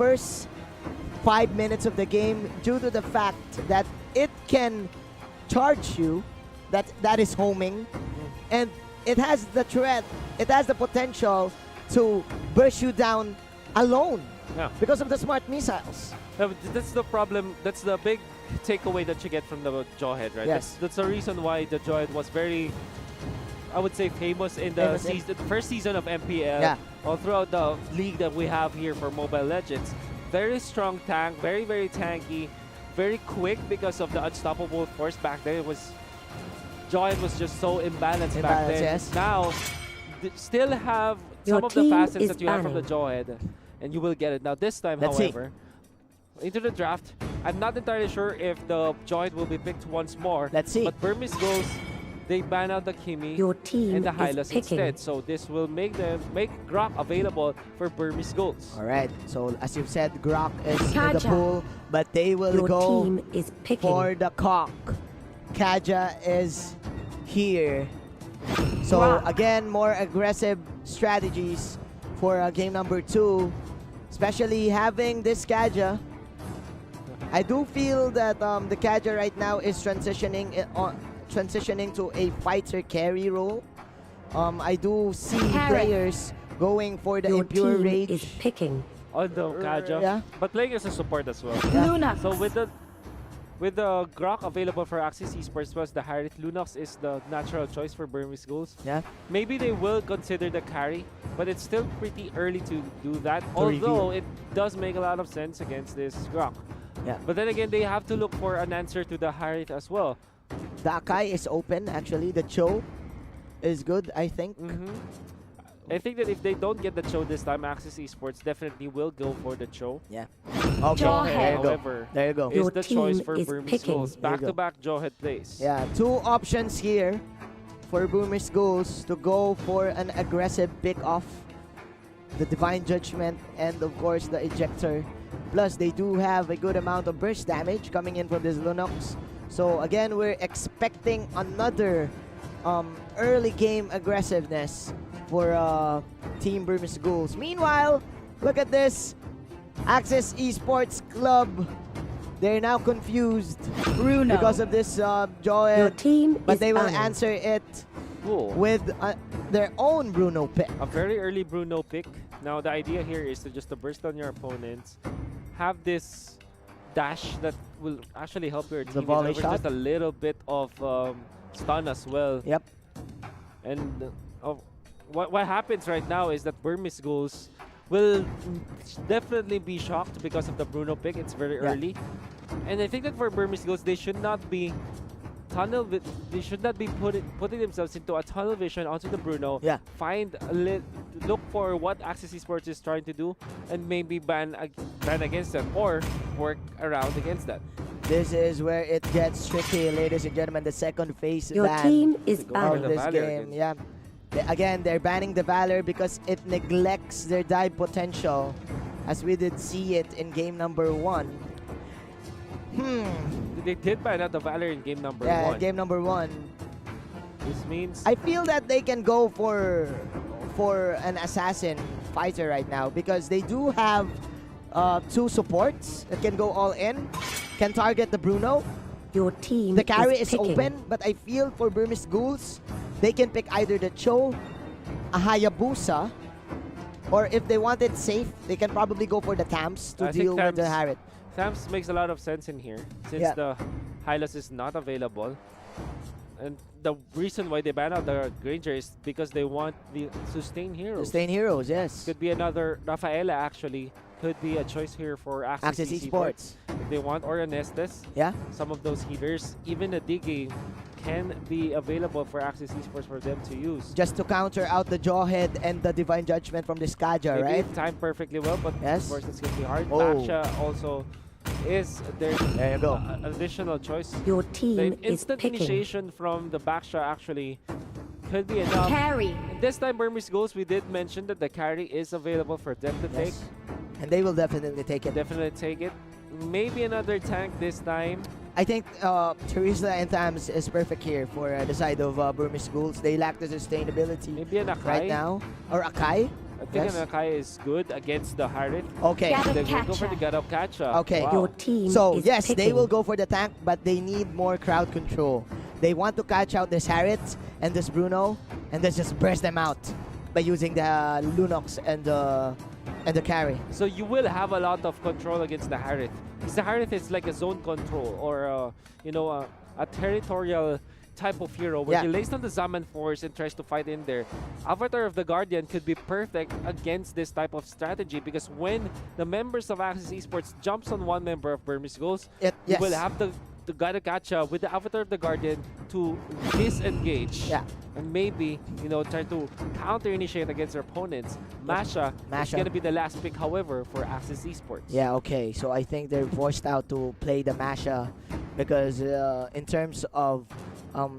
first 5 minutes of the game due to the fact that it can charge you, that is homing, and it has the threat, it has the potential to burst you down alone because of the smart missiles. That's the problem. That's the big takeaway that you get from the Jawhead, right? Yes. That's the reason why the Jawhead was very, I would say, famous in the first season of MPL, all throughout the league that we have here for Mobile Legends. Very strong tank, very, very tanky, very quick because of the unstoppable force back then. It was, Jawhead was just so imbalanced back then. Yes. Now, still have some of the facets that you have from the Jawhead, and you will get it. Now this time, however, into the draft, I'm not entirely sure if the Jawhead will be picked once more. Let's see. But Burmese Ghouls, they ban out the Kimi and the Hylas instead. So this will make Grok available for Burmese Ghouls. All right. So as you've said, Grok is in the pool, but they will go for the cock. Kaja is here. So again, more aggressive strategies for game number 2, especially having this Kaja. I do feel that the Kaja right now is transitioning to a fighter carry role. I do see players going for the impure rage. Is picking on the Kaja, but playing as a support as well. Lunox. So with the Grok available for Axis Esports plus the Harith, Lunox is the natural choice for Burmese Ghouls. Maybe they will consider the carry, but it's still pretty early to do that. Although it does make a lot of sense against this Grok. But then again, they have to look for an answer to the Harith as well. The Akai is open, actually. The Cho is good, I think. I think that if they don't get the Cho this time, Axis Esports definitely will go for the Cho. Okay. However, there you go. Is the choice for Burmese Ghouls. Back-to-back Jawhead plays. 2 options here for Burmese Ghouls to go for an aggressive pick-off. The Divine Judgment and, of course, the Ejector. Plus, they do have a good amount of burst damage coming in from this Lunox. So, again, we're expecting another early game aggressiveness for Team Burmese Ghouls. Meanwhile, look at this. Axis Esports Club. They're now confused because of this Jawhead. But they will answer it with their own Bruno pick. A very early Bruno pick. Now, the idea here is to just burst on your opponents. Have this dash that will actually help your team. The volley shot. Just a little bit of stun as well. And what happens right now is that Burmese Ghouls will definitely be shocked because of the Bruno pick. It's very early. And I think that for Burmese Ghouls, they should not be putting themselves into a tunnel vision onto the Bruno. Look for what Axis Esports is trying to do and maybe ban against them or work around against that. This is where it gets tricky, ladies and gentlemen. The second phase Your ban team is of this game. Again, they're banning the Valor because it neglects their dive potential, as we did see it in game number 1. They did ban out the Valor in game number 1. Game number 1. This means I feel that they can go for an assassin fighter right now because they do have 2 supports that can go all in, can target the Bruno. Your team The carry is picking. open, but I feel for Burmese Ghouls, they can pick either the Cho, a Hayabusa, or if they want it safe, they can probably go for the Tams to deal with the Harith. Tams makes a lot of sense in here since the Hylas is not available. And the reason why they ban out the Granger is because they want the Sustain Heroes. Sustain Heroes, yes. Could be another Rafaela actually. Could be a choice here for Axis Esports. If they want Oranestes, some of those healers, even a Digi can be available for Axis Esports for them to use. Just to counter out the Jawhead and the Divine Judgment from this Kaja, right? It timed perfectly well, but of course it's going to be hard. Baksha also is their additional choice. Your team the is instant picking. initiation from the Baksha actually could be enough. Carry. And this time Burmese Ghouls, we did mention that the carry is available for them to take. And they will definitely take it. Definitely take it. Maybe another tank this time. I think Teresa and Tams is perfect here for the side of Burmese Ghouls. They lack the sustainability Maybe an Akai right now. Or Akai. I think Yes. Anakai is good against the Harith. Okay. They will go for the Gadok Catcha. Okay. Wow. Your team So is yes, they picking. will go for the tank, but they need more crowd control. They want to catch out this Harith and this Bruno, and then just burst them out by using the Lunox and the carry. So you will have a lot of control against the Harith. Because the Harith is like a zone control or a territorial type of hero where Yeah. he lays on the Zaman Force and tries to fight in there. Avatar of the Guardian could be perfect against this type of strategy because when the members of Axis Esports jumps on one member of Burmese Ghouls, you Yes. will have the Gadagacha with the Avatar of the Guardian to disengage. Yeah. And maybe, try to counter-initiate against their opponents. Masha is Masha. going to be the last pick, however, for Axis Esports. Yeah, okay. So I think they're forced out to play the Masha because in terms of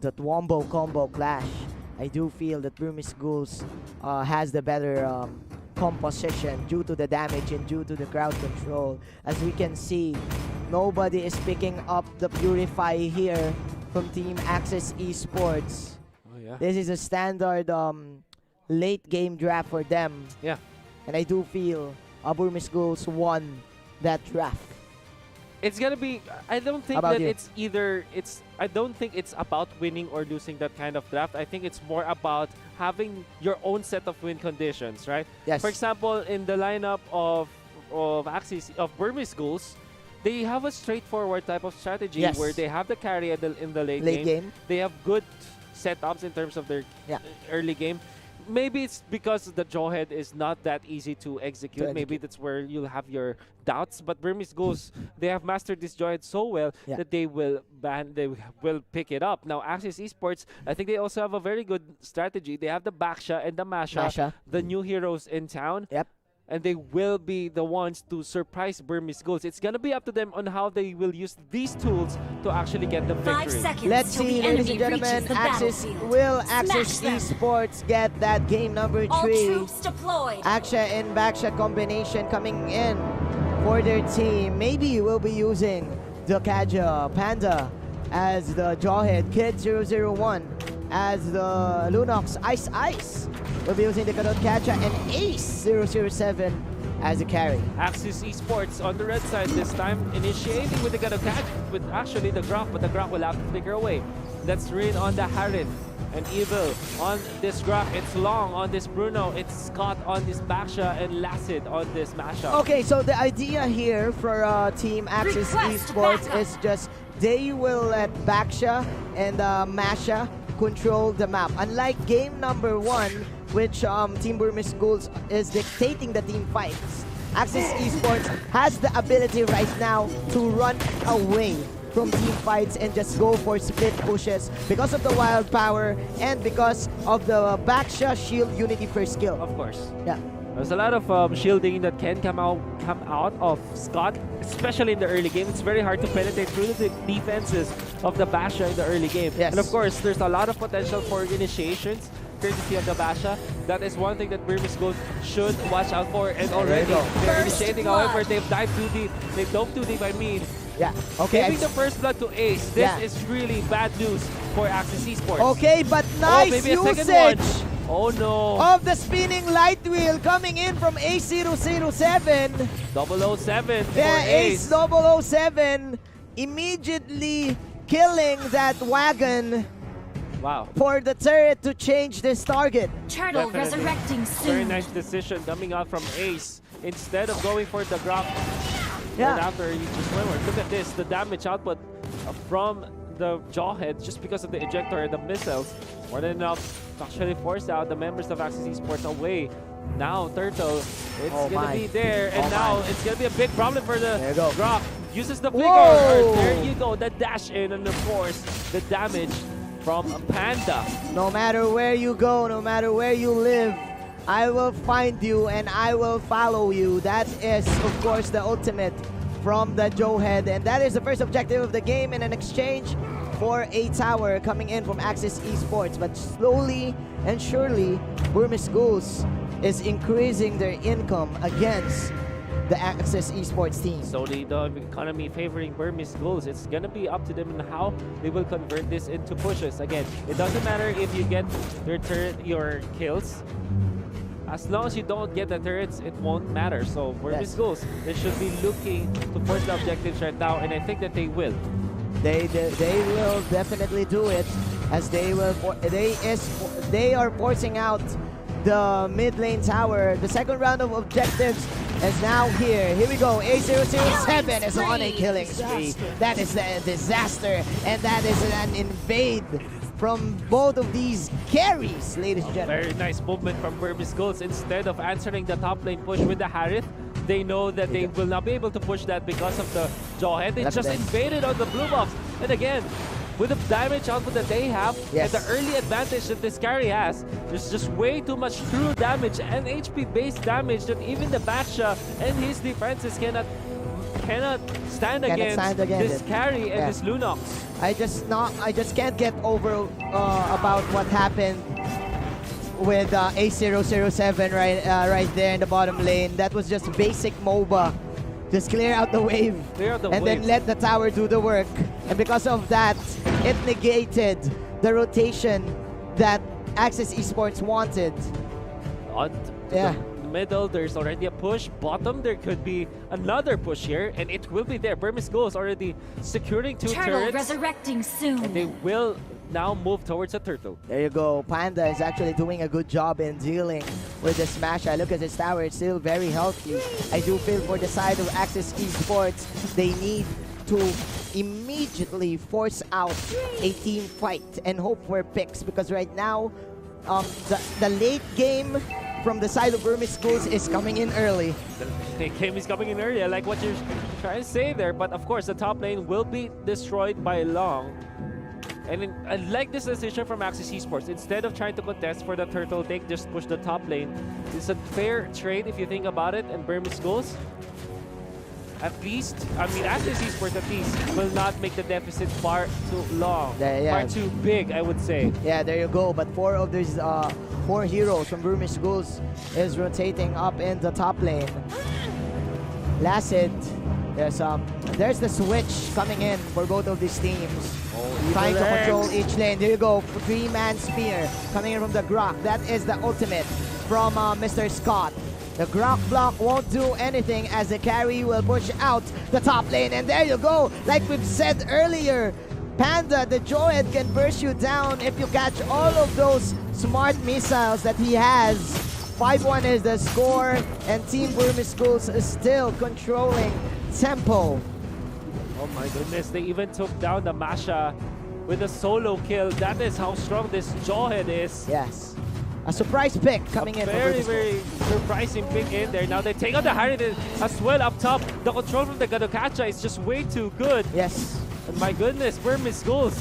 the Wombo combo clash, I do feel that Burmese Ghouls has the better composition due to the damage and due to the crowd control. As we can see, nobody is picking up the Purify here from Team Axis Esports. Oh, yeah. This is a standard late game draft for them. Yeah. And I do feel Burmese Ghouls won that draft. It's gonna be. I don't think About that you? it's either. I don't think it's about winning or losing that kind of draft. I think it's more about having your own set of win conditions, right? Yes. For example, in the lineup of Axis of Burmese Ghouls, they have a straightforward type of strategy Yes. where they have the carry in the late Late game. They have good setups in terms of their Yeah. early game. Maybe it's because the Jawhead is not that easy to execute. Maybe execute. that's where you'll have your doubts. But Burmese Ghouls, they have mastered this Jawhead so well Yeah. that they will pick it up. Now, Axis Esports, I think they also have a very good strategy. They have the Baksha and the Masha, the new heroes in town. Yep. And they will be the ones to surprise Burmese Ghouls. It's gonna be up to them on how they will use these tools to actually get the 5 victory. seconds Let's till see, the ladies enemy and gentlemen, reaches the Axis battlefield. will Smash Axis them. Esports get that game number All 3. troops deployed. Aksha and Baksha combination coming in for their team. Maybe we'll be using the Kaja Panda as the Jawhead, Kid 001 as the Lunox, Ice. We'll be using the Kadot Kaja and Ace 007 as the carry. Axis Esports on the red side this time, initiating with the Gadokad, with actually the Grok, but the Grok will have to flicker away. That's Rin on the Harith, and Evil on this Grok. It's Long on this Bruno, it's Scott on this Baksha, and Lacid on this Masha. Okay, so the idea here for Team Axis Request Esports backup. is just they will let Baksha and Masha control the map. Unlike game number 1, which Team Burmese Ghouls is dictating the team fights, Axis Esports has the ability right now to run away from team fights and just go for split pushes because of the wild power and because of the Baksha Shield Unity first skill. Of course. Yeah. There's a lot of shielding that can come out of Scott, especially in the early game. It's very hard to penetrate through the defenses of the Basha in the early game. Yes. And of course, there's a lot of potential for initiations, courtesy of the Basha. That is one thing that Burmese Ghouls should watch out for. And already, go. they're First initiating. blood. However, they've dived too deep. They dove too deep, I mean. Yeah. Okay. Giving the first blood to Ace. This Yeah. is really bad news for Axis Esports. Okay, but Oh, nice maybe a second usage one. Oh no. of the spinning light wheel coming in from A007. 007 for Yeah, Ace. Ace 007 immediately killing that wagon Wow. for the turret to change this target. Turtle Definitely. resurrecting Very soon. nice decision coming out from Ace. Instead of going for the Grok Yeah. right after he just went for it. Look at this, the damage output from the Jawhead just because of the ejector and the missiles. More than enough to actually force out the members of Axis Esports away. Now Turtle, it's Oh gonna my. be there, and Oh now my. it's gonna be a big problem for the There you go. Grok. Uses the flicker. Whoa. There you go, the dash in, and of course the damage from Panda. No matter where you go, no matter where you live, I will find you and I will follow you. That is, of course, the ultimate from the Jawhead. And that is the first objective of the game in an exchange for a tower coming in from Axis Esports. But slowly and surely, Burmese Ghouls is increasing their income against the Axis Esports team. So the economy favoring Burmese Ghouls, it's gonna be up to them on how they will convert this into pushes. Again, it doesn't matter if you get your kills. as long as you don't get the turrets, it won't matter. So Burmese Ghouls, they should be looking to force the objectives right now, and I think that they will. They will definitely do it, as they are forcing out the mid lane tower. The second round of objectives is now here. Here we go. A007 is on a killing spree. That is a disaster, and that is an invade from both of these carries, ladies and gentlemen. Very nice movement from Burmese Ghouls. Instead of answering the top lane push with the Harith, they know that they will not be able to push that because of the Jawhead. They just invaded on the blue buffs. And again, with the damage output that they have and the early advantage that this carry has, there's just way too much true damage and HP-based damage that even the Basha and his defenses cannot stand against this carry and this Lunox. I just can't get over about what happened with A007 right there in the bottom lane. That was just basic MOBA. Just clear out the wave then let the tower do the work. And because of that, it negated the rotation that Access Esports wanted. On the middle, there's already a push. Bottom, there could be another push here, and it will be there. Burmese Ghouls already securing 2 turrets. Resurrecting soon. And they will now move towards a turtle. There you go. Panda is actually doing a good job in dealing with the smash. I look at his tower, it's still very healthy. I do feel for the side of Access Esports, they need to immediately force out a team fight and hope for picks, because right now the late game from the side of Burmese Ghouls is coming in early. The late game is coming in early. I like what you're trying to say there, but of course the top lane will be destroyed by long. And I like this decision from Access Esports. Instead of trying to contest for the turtle, they just push the top lane. It's a fair trade if you think about it, and Burmese Ghouls, at least, I mean, Access Esports at least will not make the deficit far too long, far too big, I would say. Yeah, there you go. But 4 of these 4 heroes from Burmese Ghouls is rotating up in the top lane. Lacid, there's the switch coming in for both of these teams. Trying to control each lane. There you go. 3-man spear coming in from the Grok. That is the ultimate from Mr. Scott. The Grok block won't do anything as the carry will push out the top lane. And there you go. Like we've said earlier, Panda, the Jawhead can burst you down if you catch all of those smart missiles that he has. 5-1 is the score, and Team Burmese Ghouls is still controlling tempo. Oh my goodness, they even took down the Masha with a solo kill. That is how strong this Jawhead is. Yes. A surprise pick coming in. Very surprising pick in there. Now they take out the Harith as well up top. The control from the Gadokacha is just way too good. Yes. And my goodness, Burmese Ghouls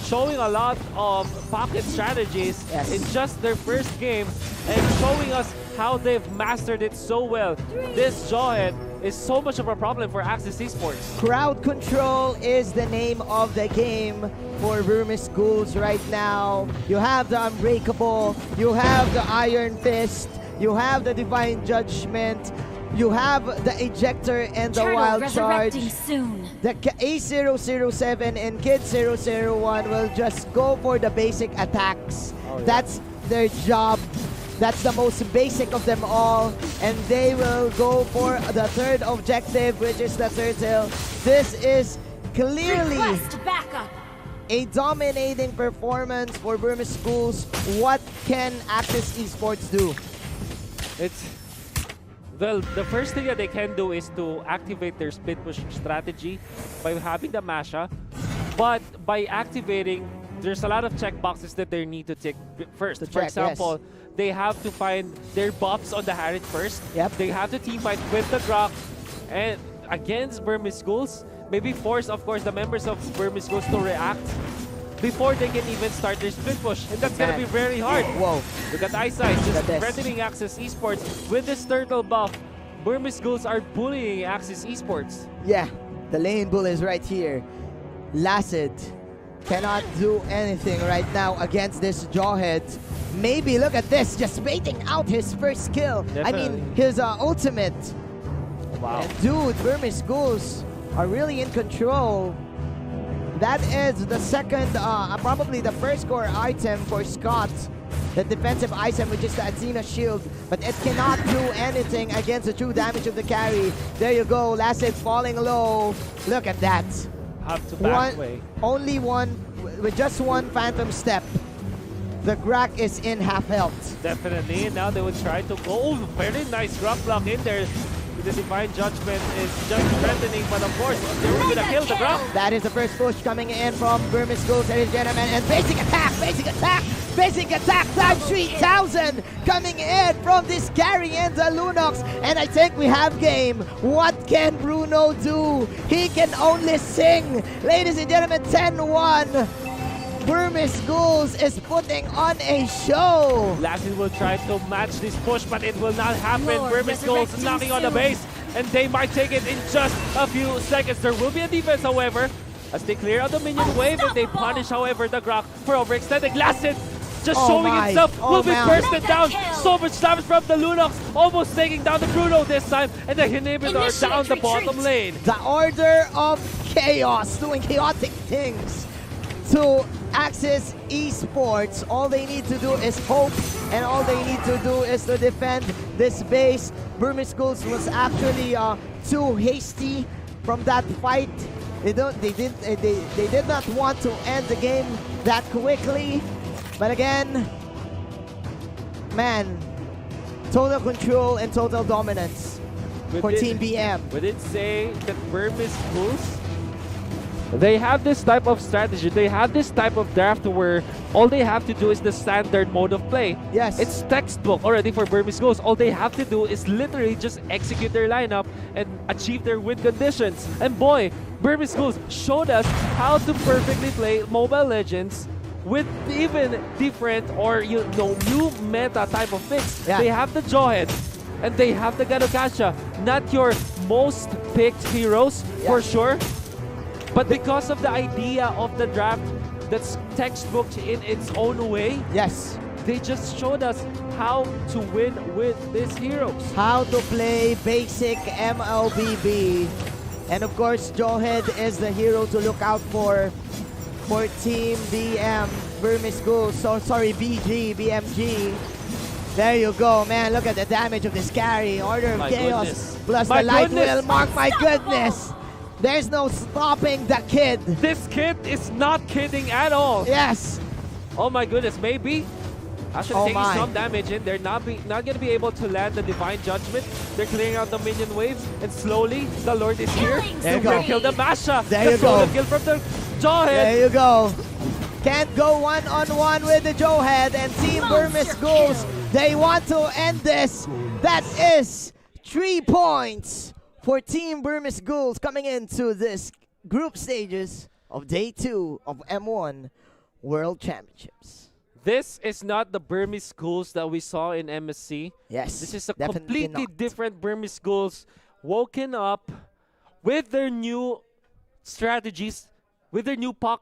showing a lot of pocket strategies in just their first game and showing us how they've mastered it so well. This Jawhead is so much of a problem for Access Esports. Crowd control is the name of the game for Burmese Ghouls right now. You have the Unbreakable, you have the Iron Fist, you have the Divine Judgment, you have the Ejector and the Wild Charge. Soon. The A007 and Kid 001 will just go for the basic attacks. That's their job. That's the most basic of them all. And they will go for the third objective, which is the turtle. This is clearly a dominating performance for Burmese Ghouls. What can Access Esports do? Well, the first thing that they can do is to activate their split push strategy by having the Masha. But by activating, there's a lot of checkboxes that they need to tick first. For example, they have to find their buffs on the Harith first. They have to team fight with the Grok and against Burmese Ghouls. Maybe force, of course, the members of Burmese Ghouls to react before they can even start their split push. And that's gonna be very hard. Whoa. Look at Eyesight just threatening Access Esports with this turtle buff. Burmese Ghouls are bullying Access Esports. Yeah, the lane bull is right here. Lacid cannot do anything right now against this Jawhead. Maybe, look at this, just baiting out his first kill. I mean, his ultimate. Wow. And dude, Burmese Ghouls are really in control. That is the second, probably the first core item for Scott. the defensive item, which is the Athena shield, but it cannot do anything against the true damage of the carry. There you go, Lasset falling low. Look at that. Have to back away. Only one, with just one Phantom Step, the Grak is in half health. Definitely. Now they would try to go. Oh, very nice rock block in there. The Divine Judgment is just threatening, but of course, they're going to kill the Grak. That is the first push coming in from Burmese Ghouls, ladies and gentlemen. And basic attack times 3,000 coming in from this carry and the Lunox. And I think we have game. What can Bruno do? He can only sing. Ladies and gentlemen, 10-1. Burmese Ghouls is putting on a show. Lassie will try to match this push, but it will not happen. Burmese Ghouls knocking on the base, and they might take it in just a few seconds. There will be a defense, however, as they clear out the minion wave, and they punish, however, the Grak for overextending. Lassie just showing himself will be bursted down. So much damage from the Lunox, almost taking down the Bruno this time, and the Inhibitor down the bottom lane. The Order of Chaos doing chaotic things to Axis Esports. All they need to do is hope, and all they need to do is to defend this base. Burmese Ghouls was actually too hasty from that fight. They did not want to end the game that quickly. But again, man, total control and total dominance for Team BM. We did say that Burmese Ghouls, they have this type of strategy. They have this type of draft where all they have to do is the standard mode of play. Yes. It's textbook already for Burmese Ghouls. All they have to do is literally just execute their lineup and achieve their win conditions. And boy, Burmese Ghouls showed us how to perfectly play Mobile Legends with even different or new meta type of picks. Yeah. They have the Jawhead and they have the Gadokasha. Not your most picked heroes for sure. But because of the idea of the draft that's textbooked in its own way, yes, they just showed us how to win with these heroes. How to play basic MLBB. And of course, Jawhead is the hero to look out for Team BM, Burmese Ghouls. So sorry, BMG. There you go, man. Look at the damage of this carry. Order of Chaos plus the light wheel mark. My goodness. There's no stopping the kid. This kid is not kidding at all. Yes. Oh my goodness, maybe. Actually taking some damage in. They're not going to be able to land the Divine Judgment. They're clearing out the minion wave. And slowly, the Lord is here. There you go. Kill the Masha. There you go. Kill from the Jawhead. There you go. Can't go one-on-one with the Jawhead. And Team Burmese Ghouls, they want to end this. That is 3 points for Team Burmese Ghouls coming into this group stages of Day 2 of M1 World Championships. This is not the Burmese Ghouls that we saw in MSC. Yes, this is a completely different Burmese Ghouls, woken up with their new strategies, with their new pocket.